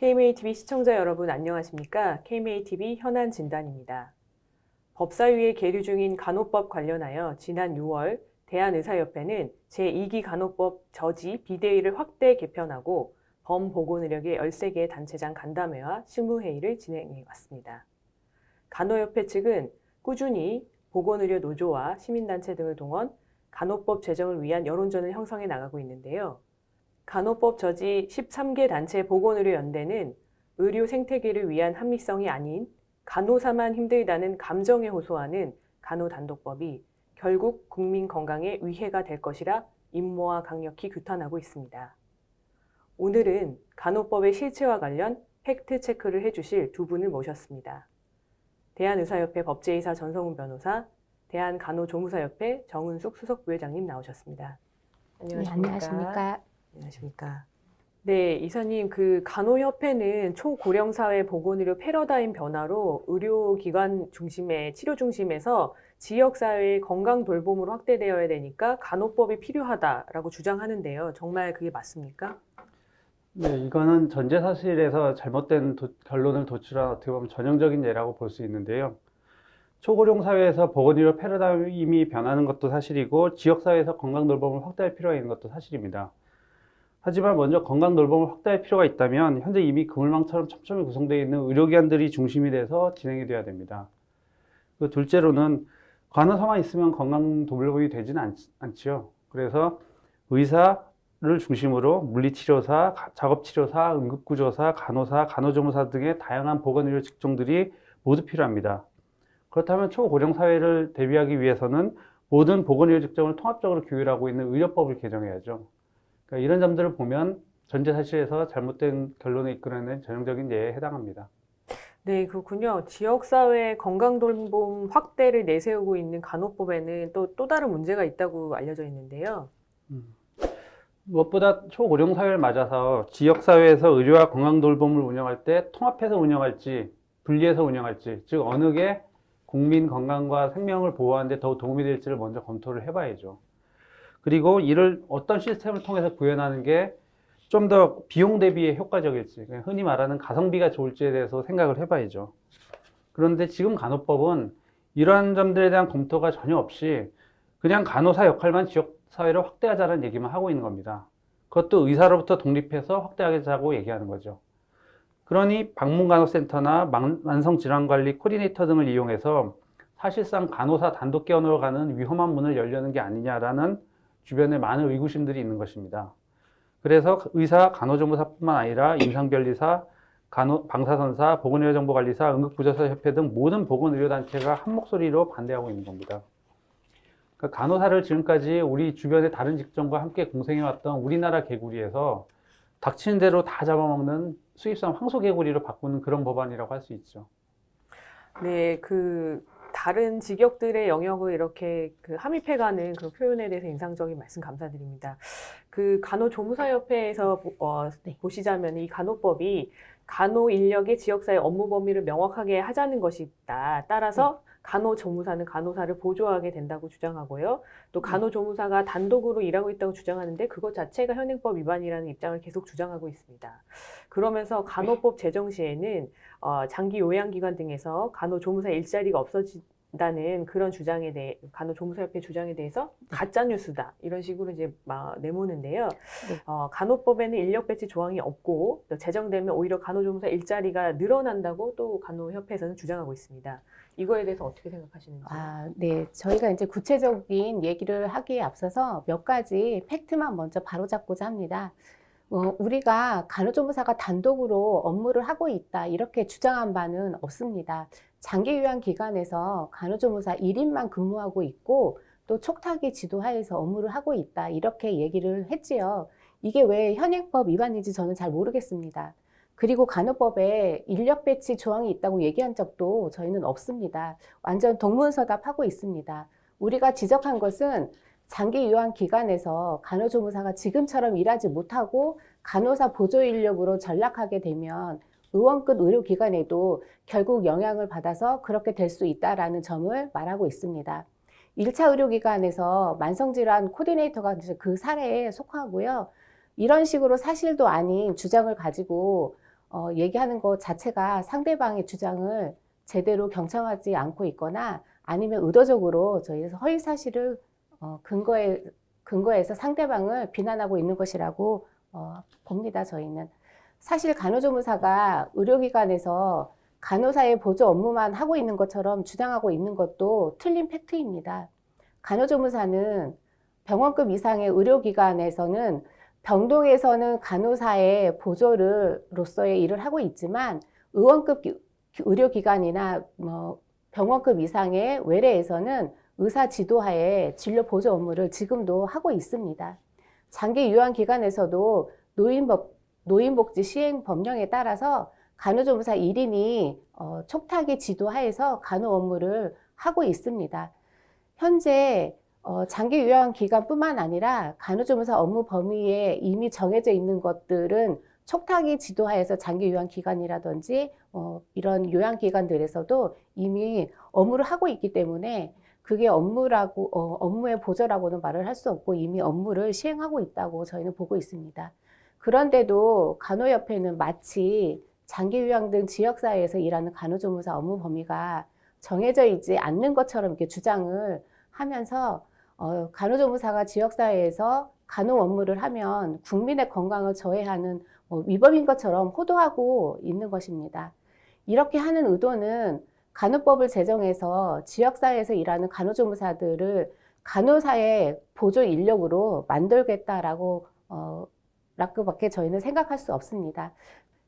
KMATV 시청자 여러분 안녕하십니까? KMATV 현안진단입니다. 법사위에 계류 중인 간호법 관련하여 지난 6월 대한의사협회는 제2기 간호법 저지 비대위를 확대 개편하고 범보건의료계 13개 단체장 간담회와 실무회의를 진행해 왔습니다. 간호협회 측은 꾸준히 보건의료 노조와 시민단체 등을 동원 간호법 제정을 위한 여론전을 형성해 나가고 있는데요. 간호법 저지 13개 단체 보건의료연대는 의료 생태계를 위한 합리성이 아닌 간호사만 힘들다는 감정에 호소하는 간호단독법이 결국 국민 건강에 위해가 될 것이라 임모와 강력히 규탄하고 있습니다. 오늘은 간호법의 실체와 관련 팩트 체크를 해주실 두 분을 모셨습니다. 대한의사협회 법제이사 전성훈 변호사, 대한간호조무사협회 정은숙 수석부회장님 나오셨습니다. 안녕하십니까? 네, 안녕하십니까? 안녕하십니까? 네, 이사님, 간호협회는 초고령사회 보건의료 패러다임 변화로 의료기관 중심의 치료 중심에서 지역사회의 건강 돌봄으로 확대되어야 되니까 간호법이 필요하다라고 주장하는데요. 정말 그게 맞습니까? 네, 이거는 전제사실에서 잘못된 결론을 도출한 어떻게 보면 전형적인 예라고 볼 수 있는데요. 초고령 사회에서 보건의료 패러다임이 변하는 것도 사실이고 지역사회에서 건강 돌봄을 확대할 필요가 있는 것도 사실입니다. 하지만 먼저 건강 돌봄을 확대할 필요가 있다면 현재 이미 그물망처럼 촘촘히 구성되어 있는 의료기관들이 중심이 돼서 진행이 돼야 됩니다. 그 둘째로는 간호사만 있으면 건강 돌봄이 되지는 않지요. 그래서 의사를 중심으로 물리치료사, 작업치료사, 응급구조사, 간호사, 간호조무사 등의 다양한 보건의료 직종들이 모두 필요합니다. 그렇다면 초고령 사회를 대비하기 위해서는 모든 보건의료 직종을 통합적으로 규율하고 있는 의료법을 개정해야죠. 그러니까 이런 점들을 보면 전제사실에서 잘못된 결론에 이끌어낸 전형적인 예에 해당합니다. 네, 그렇군요. 지역사회 건강돌봄 확대를 내세우고 있는 간호법에는 또 다른 문제가 있다고 알려져 있는데요. 무엇보다 초고령 사회를 맞아서 지역사회에서 의료와 건강돌봄을 운영할 때 통합해서 운영할지 분리해서 운영할지, 즉 어느 게 국민 건강과 생명을 보호하는 데 더 도움이 될지를 먼저 검토를 해봐야죠. 그리고 이를 어떤 시스템을 통해서 구현하는 게 좀 더 비용 대비에 효과적일지, 흔히 말하는 가성비가 좋을지에 대해서 생각을 해봐야죠. 그런데 지금 간호법은 이러한 점들에 대한 검토가 전혀 없이 그냥 간호사 역할만 지역사회로 확대하자는 얘기만 하고 있는 겁니다. 그것도 의사로부터 독립해서 확대하자고 얘기하는 거죠. 그러니 방문간호센터나 만성질환관리 코디네이터 등을 이용해서 사실상 간호사 단독 개원으로 가는 위험한 문을 열려는 게 아니냐라는 주변에 많은 의구심들이 있는 것입니다. 그래서 의사, 간호조무사뿐만 아니라 임상변리사, 방사선사, 보건의료정보관리사, 응급구조사협회 등 모든 보건의료단체가 한 목소리로 반대하고 있는 겁니다. 그러니까 간호사를 지금까지 우리 주변의 다른 직종과 함께 공생해왔던 우리나라 개구리에서 닥치는 대로 다 잡아먹는 수입산 황소개구리로 바꾸는 그런 법안이라고 할 수 있죠. 네, 다른 직역들의 영역을 이렇게 함입해가는 그 표현에 대해서 인상적인 말씀 감사드립니다. 간호조무사협회에서 네. 보시자면 이 간호법이 간호 인력의 지역사회 업무 범위를 명확하게 하자는 것이다. 따라서 간호조무사는 간호사를 보조하게 된다고 주장하고요. 또 간호조무사가 단독으로 일하고 있다고 주장하는데 그것 자체가 현행법 위반이라는 입장을 계속 주장하고 있습니다. 그러면서 간호법 제정 시에는 장기 요양기관 등에서 간호조무사 일자리가 없어진다는 그런 주장에 대해 간호조무사협회 주장에 대해서 가짜 뉴스다 이런 식으로 이제 내모는데요. 네. 간호법에는 인력 배치 조항이 없고 또 제정되면 오히려 간호조무사 일자리가 늘어난다고 또 간호협회에서는 주장하고 있습니다. 이거에 대해서 어떻게 생각하시는지? 네. 저희가 이제 구체적인 얘기를 하기에 앞서서 몇 가지 팩트만 먼저 바로잡고자 합니다. 우리가 간호조무사가 단독으로 업무를 하고 있다 이렇게 주장한 바는 없습니다. 장기 요양 기관에서 간호조무사 1인만 근무하고 있고 또 촉탁이 지도하에서 업무를 하고 있다 이렇게 얘기를 했지요. 이게 왜 현행법 위반인지 저는 잘 모르겠습니다. 그리고 간호법에 인력 배치 조항이 있다고 얘기한 적도 저희는 없습니다. 완전 동문서답하고 있습니다. 우리가 지적한 것은 장기 요양 기관에서 간호조무사가 지금처럼 일하지 못하고 간호사 보조 인력으로 전락하게 되면 의원급 의료기관에도 결국 영향을 받아서 그렇게 될 수 있다는 점을 말하고 있습니다. 1차 의료기관에서 만성질환 코디네이터가 그 사례에 속하고요. 이런 식으로 사실도 아닌 주장을 가지고 얘기하는 것 자체가 상대방의 주장을 제대로 경청하지 않고 있거나 아니면 의도적으로 저희에서 허위 사실을 근거해서 상대방을 비난하고 있는 것이라고 봅니다. 저희는 사실 간호조무사가 의료기관에서 간호사의 보조 업무만 하고 있는 것처럼 주장하고 있는 것도 틀린 팩트입니다. 간호조무사는 병원급 이상의 의료기관에서는 병동에서는 간호사의 보조로서의 일을 하고 있지만 의원급 의료기관이나 병원급 이상의 외래에서는 의사 지도하에 진료 보조 업무를 지금도 하고 있습니다. 장기 요양기관에서도 노인복지 시행 법령에 따라서 간호조무사 1인이 촉탁의 지도하에서 간호 업무를 하고 있습니다. 현재 장기 요양기관뿐만 아니라 간호조무사 업무 범위에 이미 정해져 있는 것들은 촉탁의 지도하에서 장기 요양기관이라든지 이런 요양기관들에서도 이미 업무를 하고 있기 때문에 그게 업무의 보조라고는 말을 할 수 없고 이미 업무를 시행하고 있다고 저희는 보고 있습니다. 그런데도 간호협회는 마치 장기요양 등 지역사회에서 일하는 간호조무사 업무 범위가 정해져 있지 않는 것처럼 이렇게 주장을 하면서 간호조무사가 지역사회에서 간호 업무를 하면 국민의 건강을 저해하는 위법인 것처럼 호도하고 있는 것입니다. 이렇게 하는 의도는 간호법을 제정해서 지역사회에서 일하는 간호조무사들을 간호사의 보조 인력으로 만들겠다라고 밖에 저희는 생각할 수 없습니다.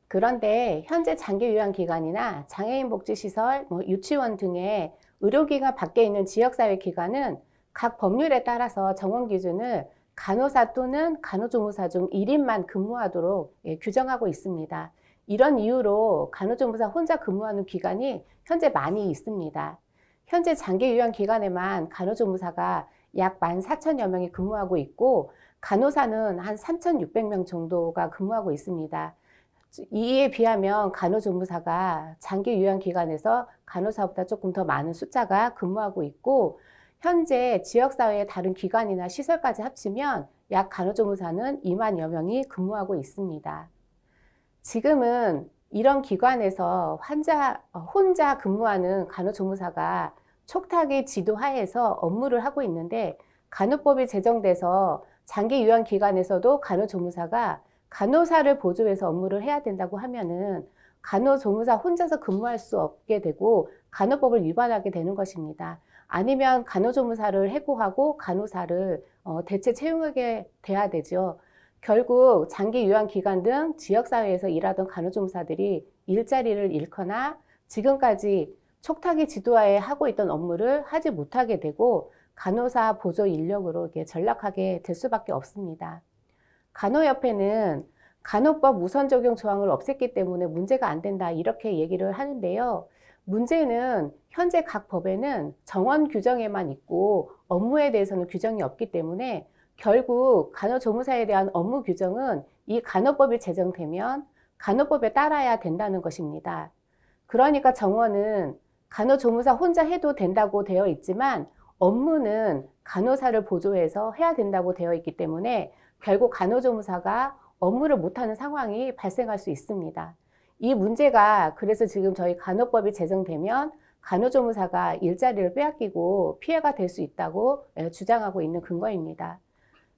그런데 현재 장기요양기관이나 장애인복지시설, 유치원 등의 의료기관 밖에 있는 지역사회 기관은 각 법률에 따라서 정원 기준을 간호사 또는 간호조무사 중 1인만 근무하도록 규정하고 있습니다. 이런 이유로 간호조무사 혼자 근무하는 기관이 현재 많이 있습니다. 현재 장기요양기관에만 간호조무사가 약 14,000여 명이 근무하고 있고 간호사는 한 3,600명 정도가 근무하고 있습니다. 이에 비하면 간호조무사가 장기요양기관에서 간호사보다 조금 더 많은 숫자가 근무하고 있고 현재 지역사회의 다른 기관이나 시설까지 합치면 약 간호조무사는 2만여 명이 근무하고 있습니다. 지금은 이런 기관에서 혼자 근무하는 간호조무사가 촉탁의 지도하에서 업무를 하고 있는데 간호법이 제정돼서 장기요양기관에서도 간호조무사가 간호사를 보조해서 업무를 해야 된다고 하면은 간호조무사 혼자서 근무할 수 없게 되고 간호법을 위반하게 되는 것입니다. 아니면 간호조무사를 해고하고 간호사를 대체 채용하게 돼야 되죠. 결국 장기요양기관 등 지역사회에서 일하던 간호조무사들이 일자리를 잃거나 지금까지 촉탁의 지도하에 하고 있던 업무를 하지 못하게 되고 간호사 보조 인력으로 이렇게 전락하게 될 수밖에 없습니다. 간호협회는 간호법 우선 적용 조항을 없앴기 때문에 문제가 안 된다 이렇게 얘기를 하는데요. 문제는 현재 각 법에는 정원 규정에만 있고 업무에 대해서는 규정이 없기 때문에 결국 간호조무사에 대한 업무 규정은 이 간호법이 제정되면 간호법에 따라야 된다는 것입니다. 그러니까 정원은 간호조무사 혼자 해도 된다고 되어 있지만 업무는 간호사를 보조해서 해야 된다고 되어 있기 때문에 결국 간호조무사가 업무를 못하는 상황이 발생할 수 있습니다. 이 문제가 그래서 지금 저희 간호법이 제정되면 간호조무사가 일자리를 빼앗기고 피해가 될 수 있다고 주장하고 있는 근거입니다.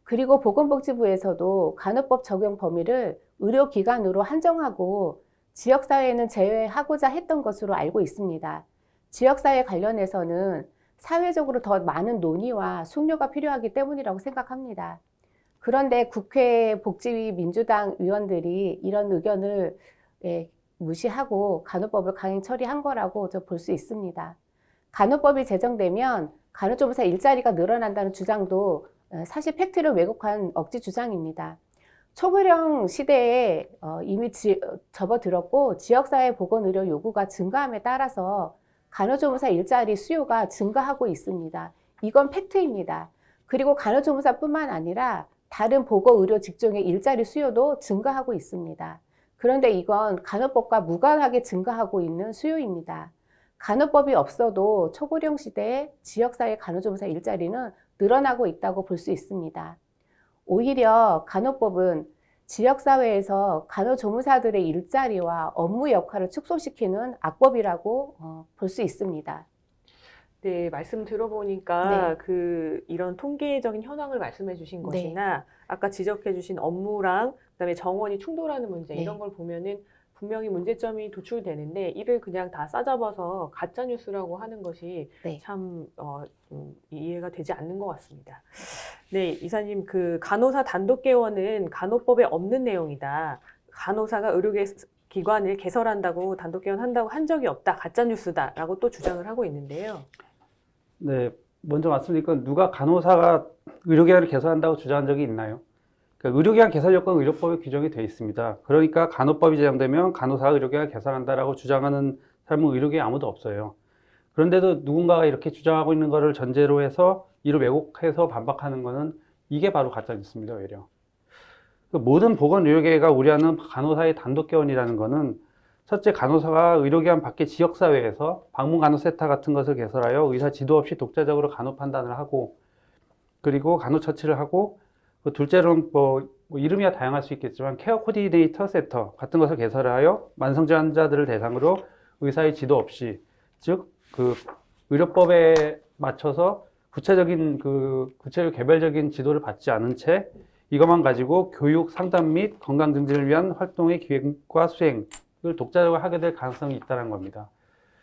그리고 보건복지부에서도 간호법 적용 범위를 의료기관으로 한정하고 지역사회는 제외하고자 했던 것으로 알고 있습니다. 지역사회 관련해서는 사회적으로 더 많은 논의와 숙려가 필요하기 때문이라고 생각합니다. 그런데 국회 복지위 민주당 의원들이 이런 의견을 무시하고 간호법을 강행 처리한 거라고 볼 수 있습니다. 간호법이 제정되면 간호조무사 일자리가 늘어난다는 주장도 사실 팩트를 왜곡한 억지 주장입니다. 초고령 시대에 이미 접어들었고 지역사회 보건의료 요구가 증가함에 따라서 간호조무사 일자리 수요가 증가하고 있습니다. 이건 팩트입니다. 그리고 간호조무사뿐만 아니라 다른 보건의료 직종의 일자리 수요도 증가하고 있습니다. 그런데 이건 간호법과 무관하게 증가하고 있는 수요입니다. 간호법이 없어도 초고령 시대에 지역사회 간호조무사 일자리는 늘어나고 있다고 볼 수 있습니다. 오히려 간호법은 지역사회에서 간호조무사들의 일자리와 업무 역할을 축소시키는 악법이라고 볼 수 있습니다. 네, 말씀 들어보니까 네. 이런 통계적인 현황을 말씀해 주신 네. 것이나 아까 지적해 주신 업무랑 그다음에 정원이 충돌하는 문제 네. 이런 걸 보면은 분명히 문제점이 도출되는데 이를 그냥 다 싸잡아서 가짜 뉴스라고 하는 것이 네. 참 이해가 되지 않는 것 같습니다. 네, 이사님 간호사 단독 개원은 간호법에 없는 내용이다. 간호사가 의료기관을 개설한다고 단독 개원한다고 한 적이 없다. 가짜 뉴스다라고 또 주장을 하고 있는데요. 네, 먼저 말씀드리건 누가 간호사가 의료기관을 개설한다고 주장한 적이 있나요? 그러니까 의료기관 개설 요건은 의료법에 규정이 되어 있습니다. 그러니까 간호법이 제정되면 간호사가 의료기관을 개설한다라고 주장하는 사람은 의료계에 아무도 없어요. 그런데도 누군가가 이렇게 주장하고 있는 것을 전제로 해서 이를 왜곡해서 반박하는 것은 이게 바로 가짜 뉴스입니다, 오히려. 모든 보건의료계가 우려하는 간호사의 단독 개원이라는 것은 첫째, 간호사가 의료기관 밖의 지역사회에서 방문간호센터 같은 것을 개설하여 의사 지도 없이 독자적으로 간호 판단을 하고 그리고 간호처치를 하고 둘째로는 이름이야 다양할 수 있겠지만 케어 코디네이터 센터 같은 것을 개설하여 만성질 환자들을 대상으로 의사의 지도 없이 즉 의료법에 맞춰서 구체적 개별적인 지도를 받지 않은 채 이것만 가지고 교육, 상담 및 건강 증진을 위한 활동의 기획과 수행을 독자적으로 하게 될 가능성이 있다는 겁니다.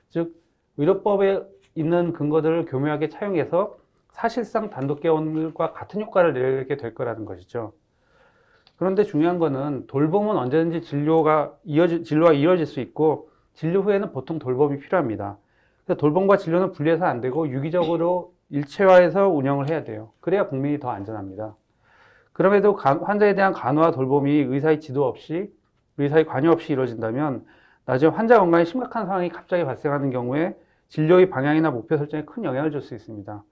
즉 의료법에 있는 근거들을 교묘하게 차용해서 사실상 단독 개원과 같은 효과를 내게 될 거라는 것이죠. 그런데 중요한 거는 돌봄은 언제든지 진료가 이루어질 수 있고 진료 후에는 보통 돌봄이 필요합니다. 그래서 돌봄과 진료는 분리해서 안 되고 유기적으로 일체화해서 운영을 해야 돼요. 그래야 국민이 더 안전합니다. 그럼에도 환자에 대한 간호와 돌봄이 의사의 지도 없이 의사의 관여 없이 이루어진다면 나중에 환자 건강에 심각한 상황이 갑자기 발생하는 경우에 진료의 방향이나 목표 설정에 큰 영향을 줄 수 있습니다.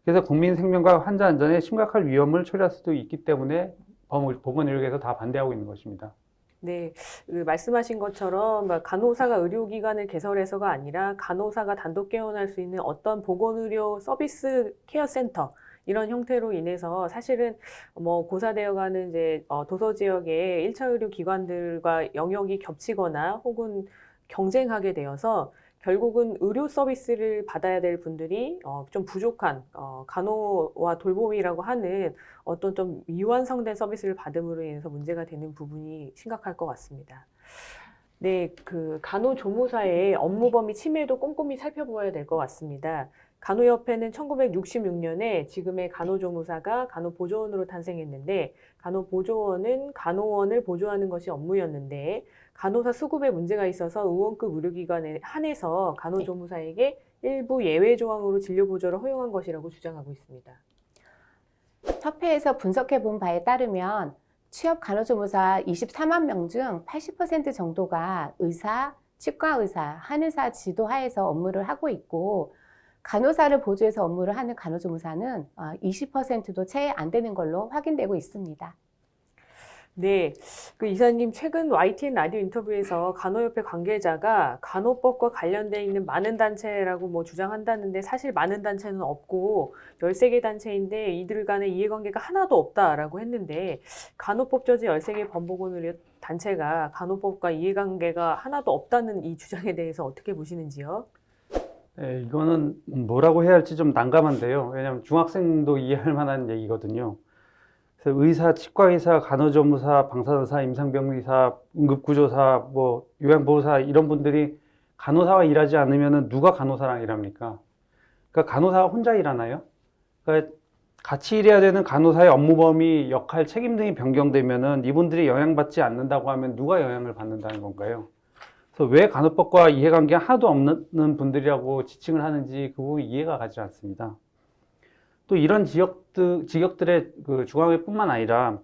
그래서 국민 생명과 환자 안전에 심각한 위험을 초래할 수도 있기 때문에 보건의료계에서 다 반대하고 있는 것입니다. 네, 말씀하신 것처럼 간호사가 의료기관을 개설해서가 아니라 간호사가 단독 개원할 수 있는 어떤 보건의료 서비스 케어 센터 이런 형태로 인해서 사실은 고사되어가는 이제 도서 지역의 1차 의료 기관들과 영역이 겹치거나 혹은 경쟁하게 되어서 결국은 의료 서비스를 받아야 될 분들이 좀 부족한 간호와 돌봄이라고 하는 어떤 좀 미완성된 서비스를 받음으로 인해서 문제가 되는 부분이 심각할 것 같습니다. 네, 간호조무사의 업무 범위 침해도 꼼꼼히 살펴보아야 될 것 같습니다. 간호협회는 1966년에 지금의 간호조무사가 간호보조원으로 탄생했는데 간호보조원은 간호원을 보조하는 것이 업무였는데 간호사 수급에 문제가 있어서 의원급 의료기관에 한해서 간호조무사에게 일부 예외 조항으로 진료 보조를 허용한 것이라고 주장하고 있습니다. 협회에서 분석해 본 바에 따르면 취업 간호조무사 24만 명 중 80% 정도가 의사, 치과의사, 한의사 지도하에서 업무를 하고 있고 간호사를 보조해서 업무를 하는 간호조무사는 20%도 채 안 되는 걸로 확인되고 있습니다. 네, 이사님 최근 YTN 라디오 인터뷰에서 간호협회 관계자가 간호법과 관련돼 있는 많은 단체라고 주장한다는데 사실 많은 단체는 없고 13개 단체인데 이들 간의 이해관계가 하나도 없다라고 했는데 간호법 저지 13개 범보건의료 단체가 간호법과 이해관계가 하나도 없다는 이 주장에 대해서 어떻게 보시는지요? 네, 이거는 뭐라고 해야 할지 좀 난감한데요. 왜냐하면 중학생도 이해할 만한 얘기거든요. 그래서 의사, 치과의사, 간호조무사, 방사선사, 임상병리사, 응급구조사, 요양보호사 이런 분들이 간호사와 일하지 않으면 누가 간호사랑 일합니까? 그러니까 간호사가 혼자 일하나요? 그러니까 같이 일해야 되는 간호사의 업무 범위, 역할, 책임 등이 변경되면은 이분들이 영향받지 않는다고 하면 누가 영향을 받는다는 건가요? 그래서 왜 간호법과 이해관계 하나도 없는 분들이라고 지칭을 하는지 그 부분이 이해가 가지 않습니다. 또 이런 직역들의 중앙회뿐만 아니라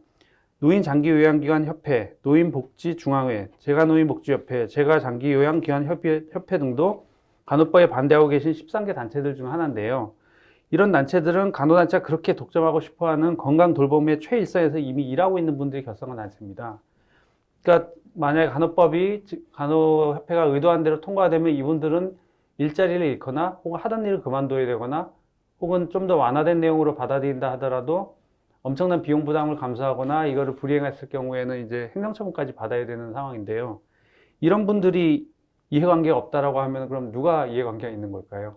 노인장기요양기관협회, 노인복지중앙회, 제가노인복지협회, 제가장기요양기관협회 등도 간호법에 반대하고 계신 13개 단체들 중 하나인데요. 이런 단체들은 간호단체가 그렇게 독점하고 싶어하는 건강돌봄의 최일선에서 이미 일하고 있는 분들이 결성한 단체입니다. 그러니까 만약에 간호협회가 의도한 대로 통과가 되면 이분들은 일자리를 잃거나 혹은 하던 일을 그만둬야 되거나 혹은 좀 더 완화된 내용으로 받아들인다 하더라도 엄청난 비용 부담을 감수하거나 이거를 불이행했을 경우에는 이제 행정처분까지 받아야 되는 상황인데요. 이런 분들이 이해관계가 없다라고 하면 그럼 누가 이해관계가 있는 걸까요?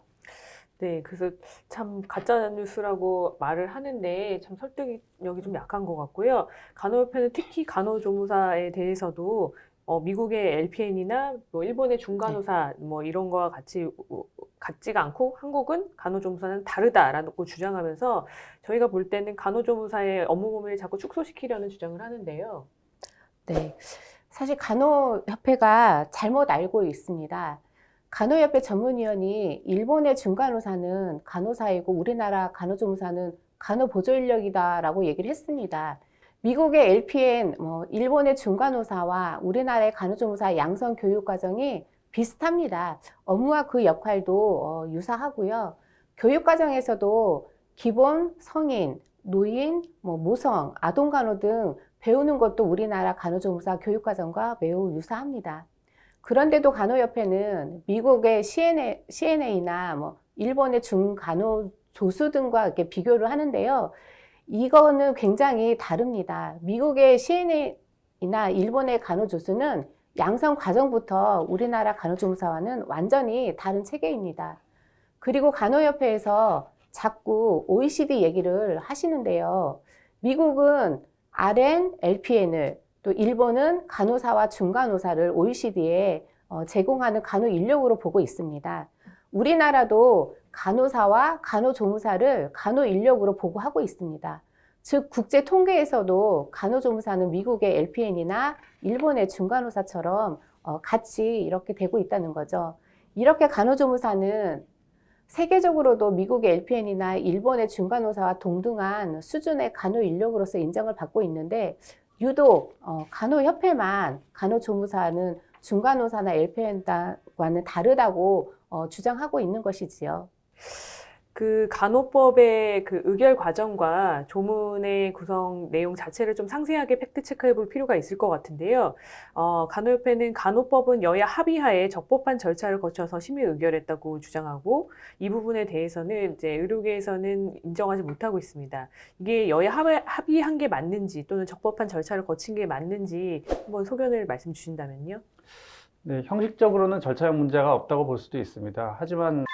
네, 그래서 참 가짜 뉴스라고 말을 하는데 참 설득력이 좀 약한 것 같고요. 간호협회는 특히 간호조무사에 대해서도 미국의 LPN이나 뭐 일본의 중간호사 뭐 이런 거와 같이 같지가 않고 한국은 간호조무사는 다르다라고 주장하면서 저희가 볼 때는 간호조무사의 업무 범위를 자꾸 축소시키려는 주장을 하는데요. 네. 사실 간호협회가 잘못 알고 있습니다. 간호협회 전문위원이 일본의 중간호사는 간호사이고 우리나라 간호조무사는 간호보조인력이다라고 얘기를 했습니다. 미국의 LPN, 일본의 중간호사와 우리나라의 간호조무사 양성 교육 과정이 비슷합니다. 업무와 그 역할도 유사하고요. 교육 과정에서도 기본, 성인, 노인, 모성, 아동간호 등 배우는 것도 우리나라 간호조무사 교육과정과 매우 유사합니다. 그런데도 간호협회는 미국의 CNA나 일본의 중간호조수 등과 이렇게 비교를 하는데요. 이거는 굉장히 다릅니다. 미국의 CNA나 일본의 간호조수는 양성 과정부터 우리나라 간호조무사와는 완전히 다른 체계입니다. 그리고 간호협회에서 자꾸 OECD 얘기를 하시는데요. 미국은 RN, LPN을 또 일본은 간호사와 중간호사를 OECD에 제공하는 간호 인력으로 보고 있습니다. 우리나라도 간호사와 간호조무사를 간호 인력으로 보고하고 있습니다. 즉 국제 통계에서도 간호조무사는 미국의 LPN이나 일본의 중간호사처럼 같이 이렇게 되고 있다는 거죠. 이렇게 간호조무사는 세계적으로도 미국의 LPN이나 일본의 중간호사와 동등한 수준의 간호 인력으로서 인정을 받고 있는데 유독 간호협회만 간호조무사는 중간호사나 LPN과는 다르다고 주장하고 있는 것이지요. 그 간호법의 그 의결 과정과 조문의 구성 내용 자체를 좀 상세하게 팩트 체크해 볼 필요가 있을 것 같은데요. 간호협회는 간호법은 여야 합의하에 적법한 절차를 거쳐서 심의 의결했다고 주장하고 이 부분에 대해서는 이제 의료계에서는 인정하지 못하고 있습니다. 이게 여야 합의한 게 맞는지 또는 적법한 절차를 거친 게 맞는지 한번 소견을 말씀 주신다면요. 네, 형식적으로는 절차적 문제가 없다고 볼 수도 있습니다. 하지만